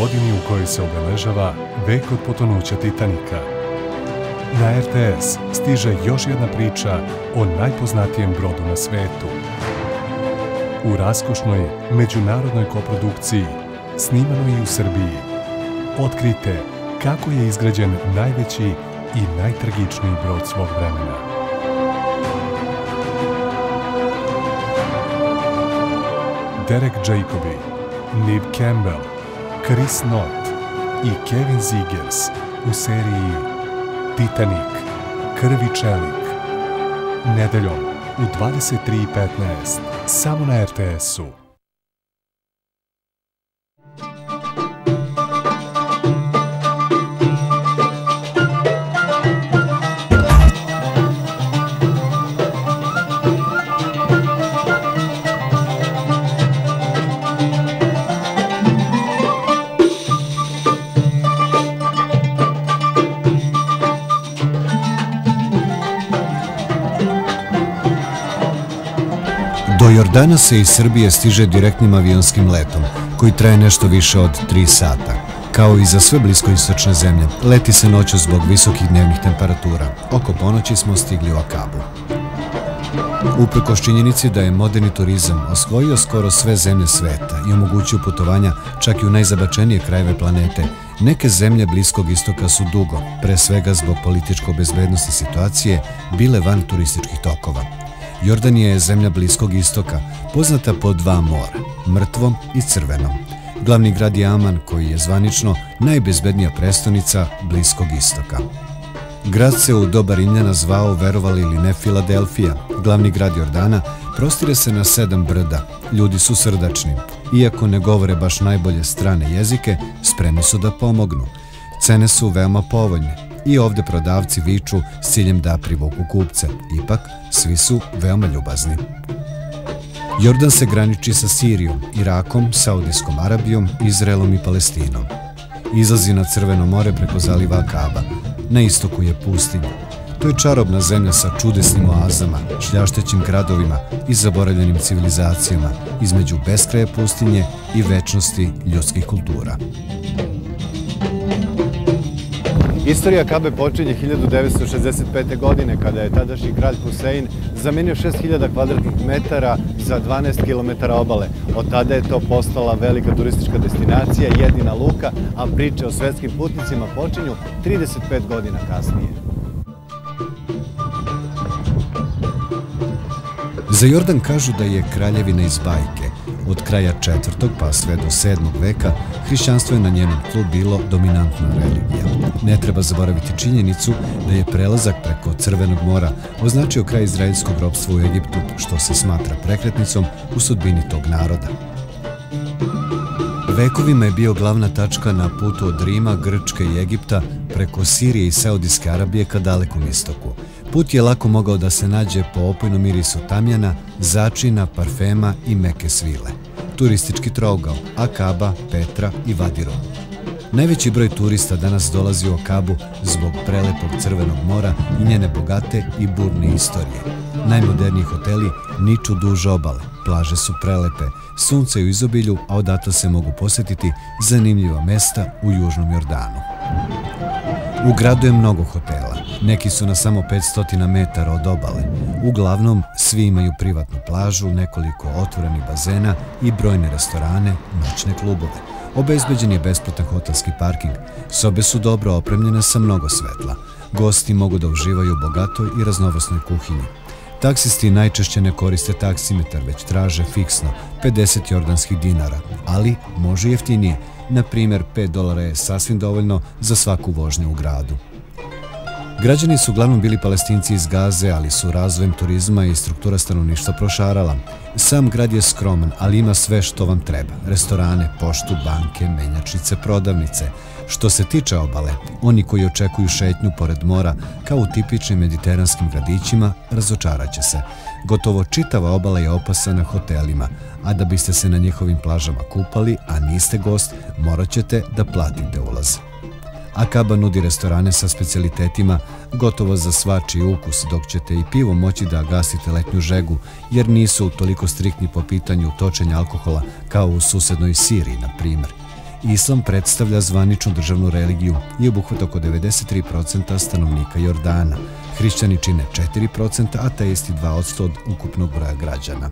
godini u kojoj se obeležava vek od potonuća Titanika. Na RTS stiže još jedna priča o najpoznatijem brodu na svetu. U raskošnoj međunarodnoj koprodukciji, snimanoj i u Srbiji, otkrite kako je izgrađen najveći i najtragičniji brod svog vremena. Derek Jacobi, Neve Campbell, Chris Knott i Kevin Zegers u seriji Titanic, Krv i čelik. Nedeljom u 23:15 samo na RTS-u. Do Jordana se iz Srbije stiže direktnim avionskim letom, koji traje nešto više od 3 sata. Kao i za sve bliskoistočne zemlje, leti se noću zbog visokih dnevnih temperatura. Oko ponoći smo stigli u Akabu. Uprkos činjenici da je moderni turizam osvojio skoro sve zemlje sveta i omogućio putovanja čak i u najzabačenije krajeve planete, neke zemlje Bliskog istoka su dugo, pre svega zbog političko-bezbednosne situacije, bile van turističkih tokova. Jordanija je zemlja Bliskog istoka, poznata po 2 mora, Mrtvom i Crvenom. Glavni grad je Aman, koji je zvanično najbezbednija prestonica Bliskog istoka. Grad se u doba Rimljana zvao, verovali ili ne, Filadelfija. Glavni grad Jordana prostire se na 7 brda. Ljudi su srdačni. Iako ne govore baš najbolje strane jezike, spremni su da pomognu. Cene su veoma povoljne. I ovde prodavci viču s ciljem da privuku kupce. Ipak, svi su veoma ljubazni. Jordan se graniči sa Sirijom, Irakom, Saudijskom Arabijom, Izraelom i Palestinom. Izlazi na Crveno more preko zaliva Akaba. Na istoku je pustinja. To je čarobna zemlja sa čudesnim oazama, šljaštećim gradovima i zaboravljenim civilizacijama između beskraje pustinje i večnosti ljudskih kultura. Istorija Akabe počinje 1965. godine, kada je tadašnji kralj Husein zamenio 6000 kvadratnih metara za 12 km obale. Od tada je to postala velika turistička destinacija, jedina luka, a priče o svetskim putnicima počinju 35 godina kasnije. Za Jordan kažu da je kraljevina iz bajke. Od kraja 4. pa sve do 7. veka hrišćanstvo je na njenom tlu bilo dominantna religija. Ne treba zaboraviti činjenicu da je prelazak preko Crvenog mora označio kraj izraelskog ropstva u Egiptu, što se smatra prekretnicom u sudbini tog naroda. Vekovima je bio glavna tačka na putu od Rima, Grčke i Egipta preko Sirije i Saudijske Arabije ka Dalekom istoku. Put je lako mogao da se nađe po opojnom mirisu tamjana, začina, parfema i meke svile. Turistički trougao Akaba, Petra i Vadirom. Najveći broj turista danas dolazi u Akabu zbog prelepog Crvenog mora i njene bogate i burne istorije. Najmoderniji hoteli niču duž obale, plaže su prelepe, sunce je u izobilju, a odatle se mogu posjetiti zanimljiva mesta u Južnom Jordanu. U gradu je mnogo hotela, neki su na samo 500 metara od obale. Uglavnom, svi imaju privatnu plažu, nekoliko otvorenih bazena i brojne restorane, noćne klubove. Obezbeđen je besplatan hotelski parking, sobe su dobro opremljene sa mnogo svetla. Gosti mogu da uživaju u bogatoj i raznovrsnoj kuhinji. Taksisti najčešće ne koriste taksimetar, već traže fiksno 50 jordanskih dinara, ali može jeftinije. Na primjer, $5 je sasvim dovoljno za svaku vožnju u gradu. Građani su uglavnom bili Palestinci iz Gaze, ali su razvojem turizma i struktura stanovništva prošarala. Sam grad je skroman, ali ima sve što vam treba. Restorane, poštu, banke, menjačnice, prodavnice. Što se tiče obale, oni koji očekuju šetnju pored mora, kao u tipičnim mediteranskim gradićima, razočaraće se. Gotovo čitava obala je opasana hotelima, a da biste se na njihovim plažama kupali, a niste gost, morat ćete da platite ulaz. Akaba nudi restorane sa specijalitetima gotovo za svačiji ukus, dok ćete i pivo moći da gasite letnju žegu, jer nisu toliko striktni po pitanju točenja alkohola kao u susednoj Siriji, na primjer. Islam predstavlja zvaničnu državnu religiju i obuhvata oko 93% stanovnika Jordana. Hrišćani čine 4%, a ateisti 2% od ukupnog broja građana.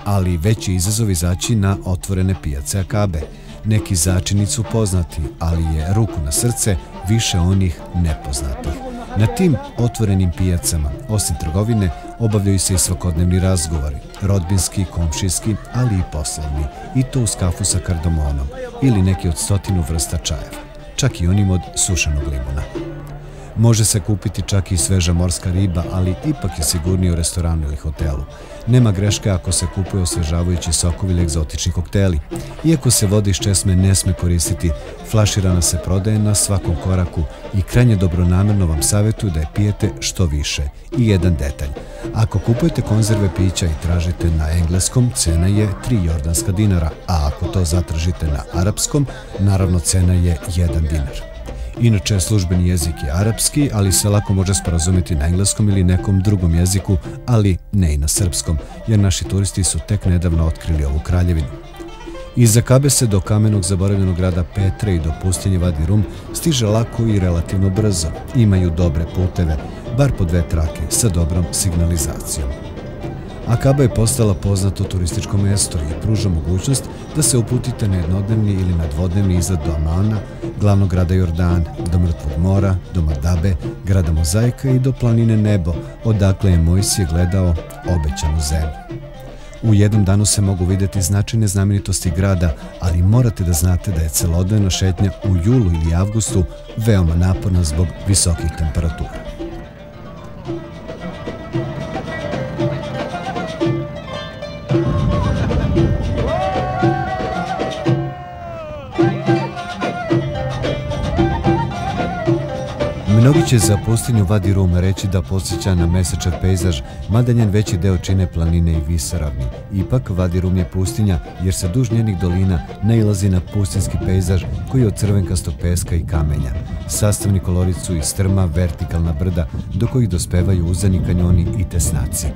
Ali veći izazov izaći na otvorene pijace Akabe. Neki začini su poznati, ali je, ruku na srce, više onih nepoznatih. Na tim otvorenim pijacama, osim trgovine, obavljaju se i svakodnevni razgovori, rodbinski, komšijski, ali i poslovni, i to uz kafu sa kardamonom ili neki od 100 vrsta čajeva, čak i onim od sušenog limuna. Može se kupiti čak i sveža morska riba, ali ipak je sigurnije u restoranu ili hotelu. Nema greške ako se kupuje osvežavajući sokovi ili egzotični kokteli. Iako se voda iz česme ne sme koristiti, flaširana se prodaje na svakom koraku i krajnje dobronamerno vam savjetuju da je pijete što više. I jedan detalj. Ako kupujete konzerve pića i tražite na engleskom, cena je 3 jordanska dinara, a ako to zatražite na arapskom, naravno cena je 1 dinar. Inače, službeni jezik je arapski, ali se lako može sporazumjeti na engleskom ili nekom drugom jeziku, ali ne i na srpskom, jer naši turisti su tek nedavno otkrili ovu kraljevinu. Iz Akabe se do kamenog zaboravljenog grada Petre i do pustinje Vadi Rum stiže lako i relativno brzo. Imaju dobre puteve, bar po 2 trake, sa dobrom signalizacijom. Akaba je postala poznato turističko mesto i pruža mogućnost da se uputite na jednodnevni ili na dvodnevni izlet do Amana, glavnog grada Jordana, do Mrtvog mora, do Madabe, grada Mozaika i do planine Nebo, odakle je Mojsije gledao obećanu zemlju. U jednom danu se mogu vidjeti značajne znamenitosti grada, ali morate da znate da je celodnevna šetnja u julu ili avgustu veoma naporna zbog visokih temperatura. Mnogi će za pustinju Vadi Rum reći da podsjeća na mesečev pejzaž, mada njen veći deo čine planine i visoravni. Ipak, Vadi Rum je pustinja jer se duž njenih dolina nailazi na pustinski pejzaž koji je od crvenkastog peska i kamenja. Sastavni kolorit su i strma, vertikalna brda, do kojih dospevaju uzani kanjoni i tesnaci.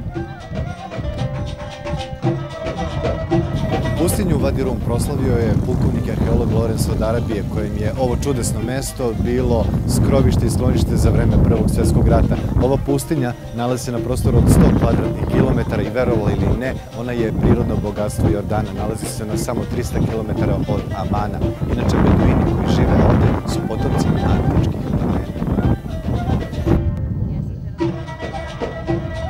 Pustinju Vadi Rum proslavio je pukovnik i arheolog Lorenz od Arabije, kojim je ovo čudesno mesto bilo skrovište i sklonište za vreme Prvog svjetskog rata. Ova pustinja nalazi se na prostoru od 100 kvadratnih kilometara i verovali ili ne, ona je prirodno bogatstvo Jordana, nalazi se na samo 300 kilometara od Amana. Inače, beduini koji žive ovde su potomci antičkih plemena.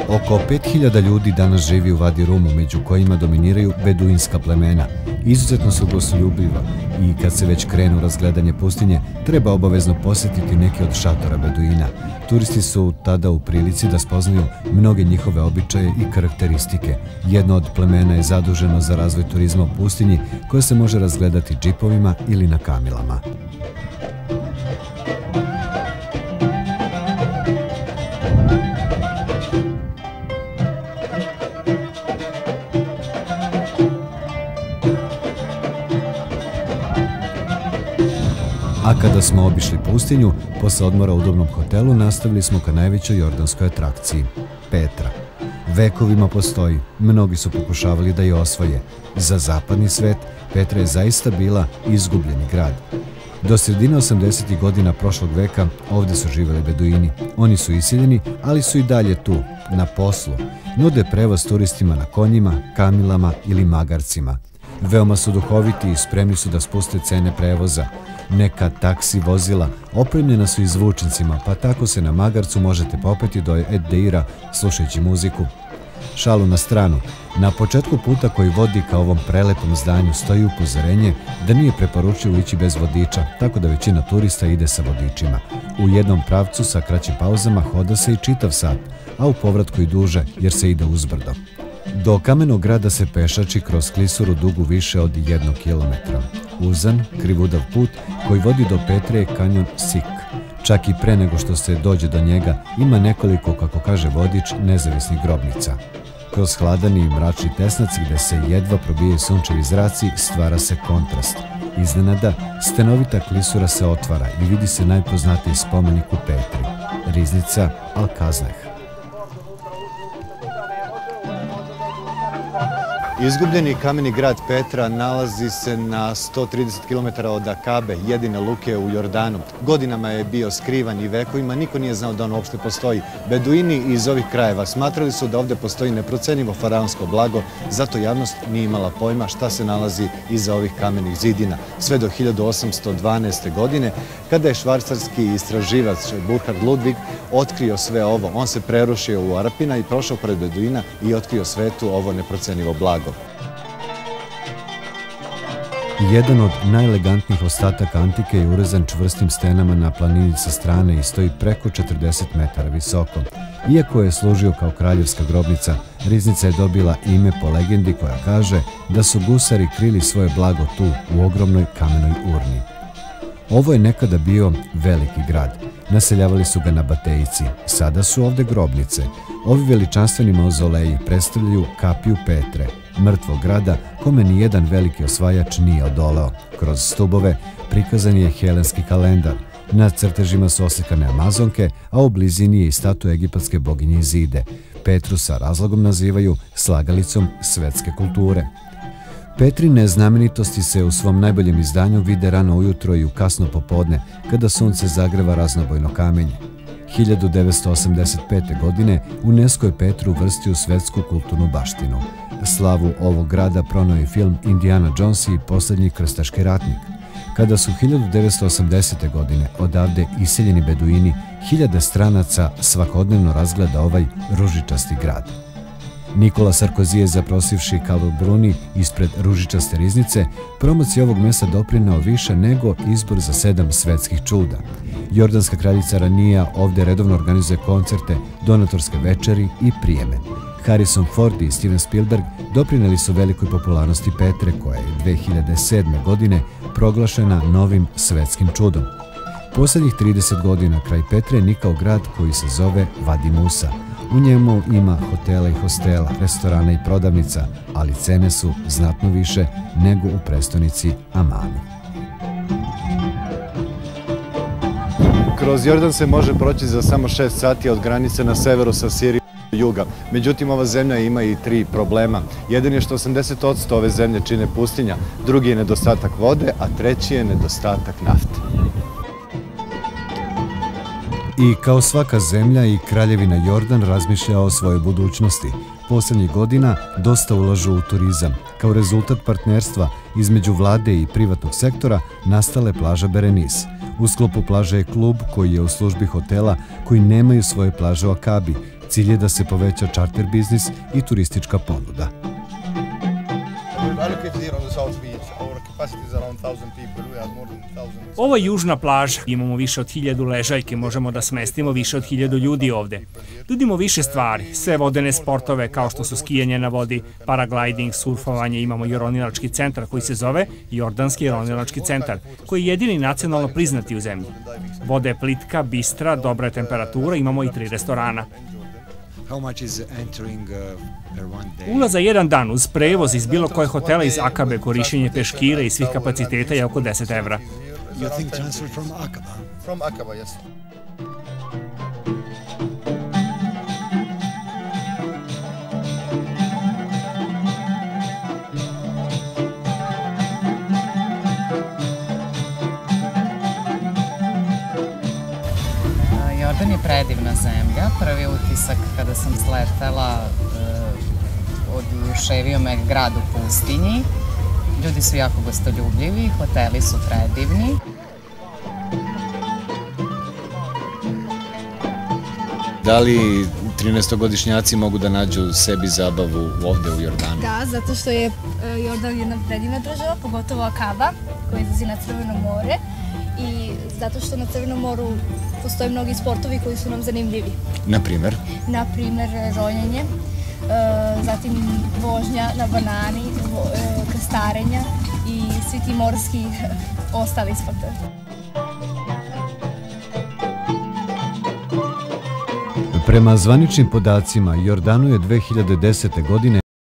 Oko 5000 ljudi danas živi u Vadi Rumu, među kojima dominiraju beduinska plemena. Izuzetno su gostoljubiva i kad se već krenu razgledanje pustinje, treba obavezno posjetiti neke od šatora beduina. Turisti su tada u prilici da spoznaju mnoge njihove običaje i karakteristike. Jedno od plemena je zaduženo za razvoj turizma u pustinji, koja se može razgledati džipovima ili na kamilama. A kada smo obišli pustinju, posle odmora u udobnom hotelu nastavili smo ka najvećoj jordanskoj atrakciji – Petra. Vekovima postoji, mnogi su pokušavali da je osvoje. Za zapadni svet Petra je zaista bila izgubljeni grad. Do sredine 80. godina prošlog veka ovdje su živeli beduini. Oni su isiljeni, ali su i dalje tu, na poslu. Nude prevoz turistima na konjima, kamilama ili magarcima. Veoma su duhoviti i spremni su da spuste cene prevoza. Neka taksi vozila opremljena su i zvučnicima, pa tako se na magarcu možete popeti do Ed-Deira slušajući muziku. Šalu na stranu, na početku puta koji vodi ka ovom prelepom zdanju stoji upozorenje da nije preporučivo ići bez vodiča, tako da većina turista ide sa vodičima. U jednom pravcu sa kraćim pauzama hoda se i čitav sat, a u povratku i duže jer se ide uzbrdo. Do kamenog grada se pešači kroz klisuru dugu više od 1 kilometra. Uzan, krivudav put koji vodi do Petre je kanjon Sik. Čak i pre nego što se dođe do njega ima nekoliko, kako kaže vodič, nezavisnih grobnica. Kroz hladan i mračni tesnac gde se jedva probijaju sunčevi zraci stvara se kontrast. Iznenada, stenovita klisura se otvara i vidi se najpoznatiji spomenik u Petri, riznica Al-Kazneh. Izgubljeni kameni grad Petra nalazi se na 130 km od Akabe, jedine luke u Jordanu. Godinama je bio skrivan i vekovima niko nije znao da on uopšte postoji. Beduini iz ovih krajeva smatrali su da ovde postoji neprocenjivo faraonsko blago, zato javnost nije imala pojma šta se nalazi iza ovih kamenih zidina. Sve do 1812. godine, kada je švajcarski istraživač Burkhard Ludwig otkrio sve ovo. On se prerušio u Arapina i prošao pored Beduina i otkrio svetu ovo neprocenjivo blago. Jedan od najelegantnijih ostataka antike je urezan čvrstim stenama na planini sa strane i stoji preko 40 metara visoko. Iako je služio kao kraljevska grobnica, riznica je dobila ime po legendi koja kaže da su gusari krili svoje blago tu u ogromnoj kamenoj urni. Ovo je nekada bio veliki grad. Naseljavali su ga nabatejci. Sada su ovde grobnice. Ovi veličanstveni mauzoleji predstavljaju kapiju Petre, mrtvog grada kome nijedan veliki osvajač nije odoleo. Kroz stubove prikazan je helenski kalendar. Na crtežima su oslikane Amazonke, a u blizini je i statua egipatske boginje Izide. Petru sa razlogom nazivaju slagalicom svetske kulture. Petrine znamenitosti se u svom najboljem izdanju vide rano ujutro i u kasno popodne, kada sunce zagreva raznobojno kamenje. 1985. godine UNESCO je Petru uvrstio u svetsku kulturnu baštinu. Slavu ovog grada proneo je film Indiana Jones i posljednji krstaški ratnik. Kada su 1980. godine odavde iseljeni beduini, hiljade stranaca svakodnevno razgleda ovaj ružičasti grad. Nikola Sarkozy je zaprosivši Calo Bruni ispred ružičaste riznice, promociji ovog mesta doprineo više nego izbor za 7 svetskih čuda. Jordanska kraljica Ranija ovde redovno organizuje koncerte, donatorske večeri i prijeme. Harrison Ford i Steven Spielberg doprineli su velikoj popularnosti Petre, koja je 2007. godine proglašena novim svetskim čudom. Poslednjih 30 godina kraj Petre je nikao grad koji se zove Vadi Musa. U njemu ima hotela i hostela, restorana i prodavnica, ali cene su znatno više nego u prestonici Amanu. Kroz Jordan se može proći za samo 6 sati od granice na severu sa Sirijom do juga. Međutim, ova zemlja ima i 3 problema. Jedan je što 80% ove zemlje čine pustinja, drugi je nedostatak vode, a treći je nedostatak nafte. I kao svaka zemlja i kraljevina Jordan razmišlja o svojoj budućnosti. Poslednjih godina dosta ulažu u turizam. Kao rezultat partnerstva između vlade i privatnog sektora nastala je plaža Berenis. U sklopu plaže je klub koji je u službi hotela koji nemaju svoje plaže u Akabi. Cilj je da se poveća čarter biznis i turistička ponuda. Ovo je južna plaža. Imamo više od 1000 ležaljke, možemo da smestimo više od 1000 ljudi ovde. Nudimo više stvari, sve vodene sportove kao što su skijanje na vodi, paragliding, surfovanje, imamo i ronilački centar koji se zove Jordanski ronilački centar, koji je jedini nacionalno priznati u zemlji. Voda je plitka, bistra, dobra je temperatura, imamo i 3 restorana. Ulaz za jedan dan uz prevoz iz bilo koje hotela iz Akabe, korišćenje peškira i svih kapaciteta je oko 10 evra. Jordan je predivna zemlja. Prvi utisak kada sam sletela, oduševio me grad u pustinji. Ljudi su jako gostoljubljivi, hoteli su predivni. Da li 13-godišnjaci mogu da nađu sebi zabavu ovde u Jordanu? Da, zato što je Jordan jedna predivna država, pogotovo Akaba, koja izlazi na Crveno more. I zato što na Crvenom moru postoje mnogi sportovi koji su nam zanimljivi. Naprimer? Naprimer, ronjenje, zatim vožnja na banani, krstarenja i svi ti morski ostali sportovi. Prema zvaničnim podacima, Jordanu je 2010. godine